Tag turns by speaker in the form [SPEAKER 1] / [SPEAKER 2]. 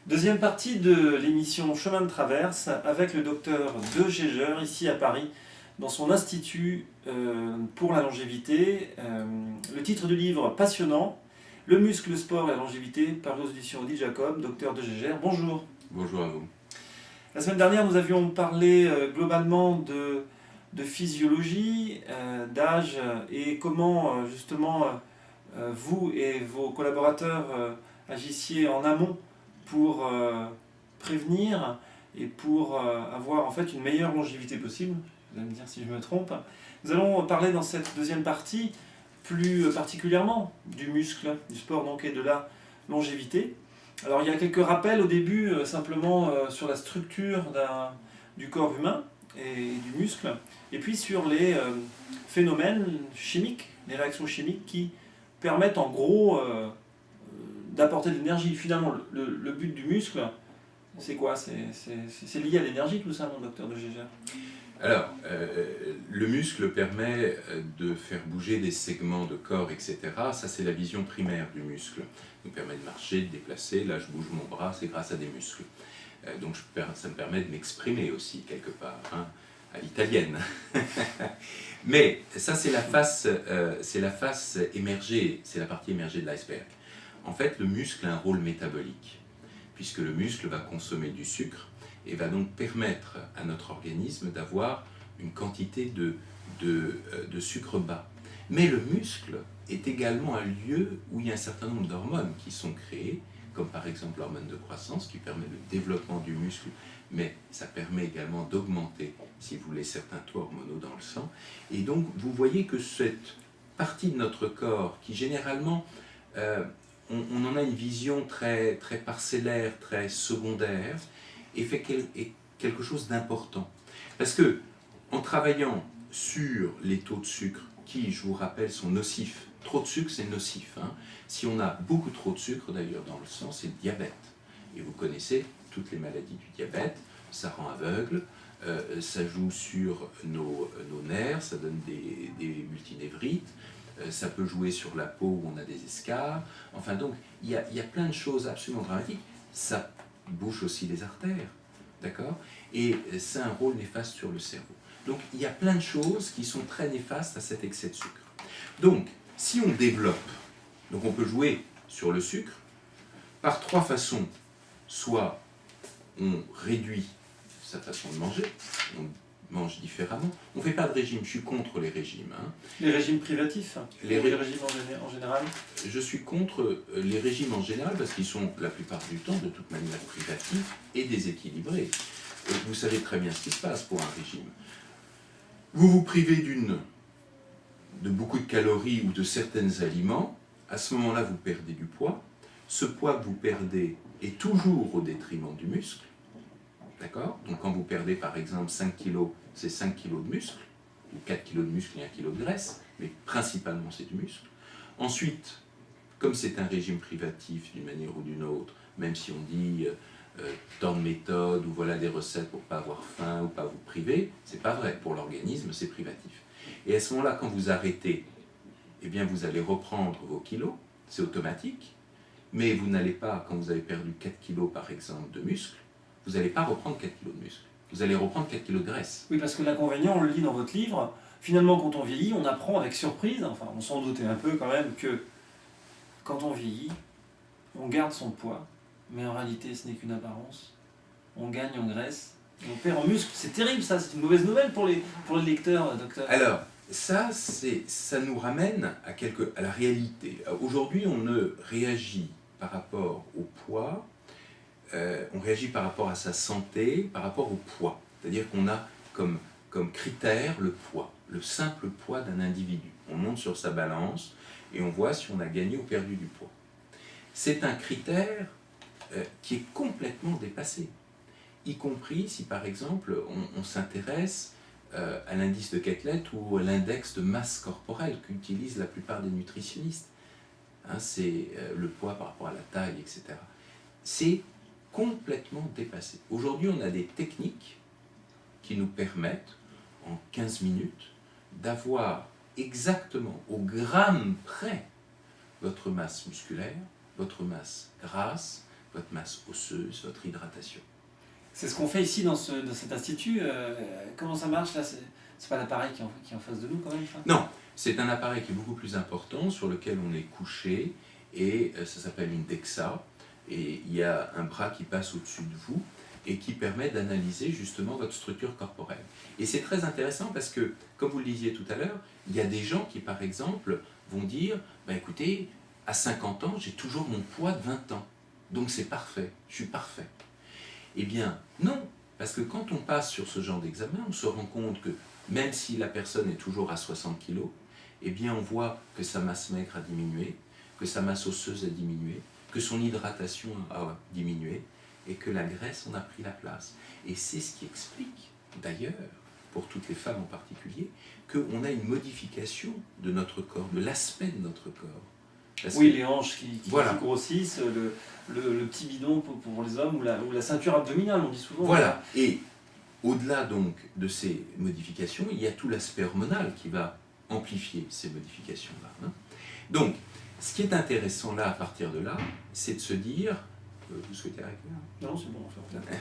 [SPEAKER 1] Deuxième partie de l'émission Chemin de traverse avec le docteur De Geger, ici à Paris, dans son institut pour la longévité. Le titre du livre passionnant, Le muscle, le sport et la longévité, paru aux éditions Odile Jacob. Docteur De Geger, bonjour.
[SPEAKER 2] Bonjour à vous.
[SPEAKER 1] La semaine dernière, nous avions parlé globalement de physiologie, d'âge et comment justement vous et vos collaborateurs agissiez en amont pour prévenir et pour avoir en fait une meilleure longévité possible. Vous allez me dire si je me trompe. Nous allons parler dans cette deuxième partie plus particulièrement du muscle, du sport donc et de la longévité. Alors il y a quelques rappels au début simplement sur la structure du corps humain et du muscle, et puis sur les phénomènes chimiques, les réactions chimiques qui permettent en gros d'apporter de l'énergie. Finalement, le but du muscle, c'est quoi? C'est lié à l'énergie tout ça, mon docteur De Geger?
[SPEAKER 2] Alors, le muscle permet de faire bouger des segments de corps, etc. Ça, c'est la vision primaire du muscle. Il nous permet de marcher, de déplacer. Là, je bouge mon bras, c'est grâce à des muscles. Donc, ça me permet de m'exprimer aussi, quelque part, hein, à l'italienne. Mais ça, c'est la face émergée, c'est la partie émergée de l'iceberg. En fait, le muscle a un rôle métabolique, puisque le muscle va consommer du sucre et va donc permettre à notre organisme d'avoir une quantité de sucre bas. Mais le muscle est également un lieu où il y a un certain nombre d'hormones qui sont créées, comme par exemple l'hormone de croissance qui permet le développement du muscle, mais ça permet également d'augmenter, si vous voulez, certains taux hormonaux dans le sang. Et donc vous voyez que cette partie de notre corps qui généralement, on en a une vision très, très parcellaire, très secondaire, et fait quelque chose d'important. Parce que, en travaillant sur les taux de sucre, qui, je vous rappelle, sont nocifs, trop de sucre, c'est nocif. Hein. Si on a beaucoup trop de sucre, d'ailleurs, dans le sang, c'est le diabète. Et vous connaissez toutes les maladies du diabète, ça rend aveugle, ça joue sur nos nerfs, ça donne des multinévrites, ça peut jouer sur la peau où on a des escarres. Enfin, donc, il y a plein de choses absolument dramatiques. Ça bouche aussi les artères, d'accord? Et ça a un rôle néfaste sur le cerveau. Donc il y a plein de choses qui sont très néfastes à cet excès de sucre. Donc, si on développe, donc on peut jouer sur le sucre par trois façons. Soit on réduit sa façon de manger, on mange différemment. On ne fait pas de régime, je suis contre les régimes. Hein.
[SPEAKER 1] Les régimes privatifs? Les régimes en général?
[SPEAKER 2] Je suis contre les régimes en général parce qu'ils sont la plupart du temps de toute manière privatifs et déséquilibrés. Et vous savez très bien ce qui se passe pour un régime. Vous vous privez de beaucoup de calories ou de certains aliments, à ce moment-là vous perdez du poids. Ce poids que vous perdez est toujours au détriment du muscle. D'accord? Donc quand vous perdez par exemple 5 kg, c'est 5 kg de muscle, ou 4 kg de muscle et 1 kg de graisse, mais principalement c'est du muscle. Ensuite, comme c'est un régime privatif d'une manière ou d'une autre, même si on dit tant de méthodes ou voilà des recettes pour ne pas avoir faim ou pas vous priver, c'est pas vrai. Pour l'organisme, c'est privatif. Et à ce moment-là, quand vous arrêtez, eh bien vous allez reprendre vos kilos, c'est automatique, mais vous n'allez pas, quand vous avez perdu 4 kilos par exemple de muscle, vous n'allez pas reprendre 4 kilos de muscle. Vous allez reprendre 4 kilos de graisse.
[SPEAKER 1] Oui, parce que l'inconvénient, on le lit dans votre livre, finalement quand on vieillit, on apprend avec surprise, enfin on s'en doutait un peu quand même, que quand on vieillit, on garde son poids, mais en réalité ce n'est qu'une apparence. On gagne en graisse, on perd en muscle. C'est terrible ça, c'est une mauvaise nouvelle pour les lecteurs, docteur.
[SPEAKER 2] Alors, ça nous ramène à la réalité. Aujourd'hui, on ne réagit par rapport au poids, on réagit par rapport à sa santé, par rapport au poids. C'est-à-dire qu'on a comme critère le poids, le simple poids d'un individu. On monte sur sa balance et on voit si on a gagné ou perdu du poids. C'est un critère qui est complètement dépassé, y compris si par exemple on s'intéresse à l'indice de Quetelet ou à l'index de masse corporelle qu'utilisent la plupart des nutritionnistes. Hein, c'est le poids par rapport à la taille, etc. C'est complètement dépassé. Aujourd'hui, on a des techniques qui nous permettent, en 15 minutes, d'avoir exactement au gramme près votre masse musculaire, votre masse grasse, votre masse osseuse, votre hydratation.
[SPEAKER 1] C'est ce qu'on fait ici dans cet institut. Comment ça marche là? C'est pas l'appareil qui est en face de nous quand même ça?
[SPEAKER 2] Non, c'est un appareil qui est beaucoup plus important, sur lequel on est couché, et ça s'appelle une DEXA, et il y a un bras qui passe au-dessus de vous, et qui permet d'analyser justement votre structure corporelle. Et c'est très intéressant parce que, comme vous le disiez tout à l'heure, il y a des gens qui, par exemple, vont dire bah, « écoutez, à 50 ans, j'ai toujours mon poids de 20 ans, donc c'est parfait, je suis parfait ». Eh bien, non, parce que quand on passe sur ce genre d'examen, on se rend compte que même si la personne est toujours à 60 kg, eh bien, on voit que sa masse maigre a diminué, que sa masse osseuse a diminué, que son hydratation a diminué, et que la graisse en a pris la place. Et c'est ce qui explique, d'ailleurs, pour toutes les femmes en particulier, qu'on a une modification de notre corps, de l'aspect de notre corps.
[SPEAKER 1] Parce oui, les hanches qui grossissent, le petit bidon pour les hommes, ou la ceinture abdominale, on dit souvent.
[SPEAKER 2] Voilà, et au-delà donc de ces modifications, il y a tout l'aspect hormonal qui va amplifier ces modifications-là. Donc, ce qui est intéressant là, à partir de là, c'est de se dire... Vous souhaitez arrêter là?
[SPEAKER 1] Non, c'est bon, on fait.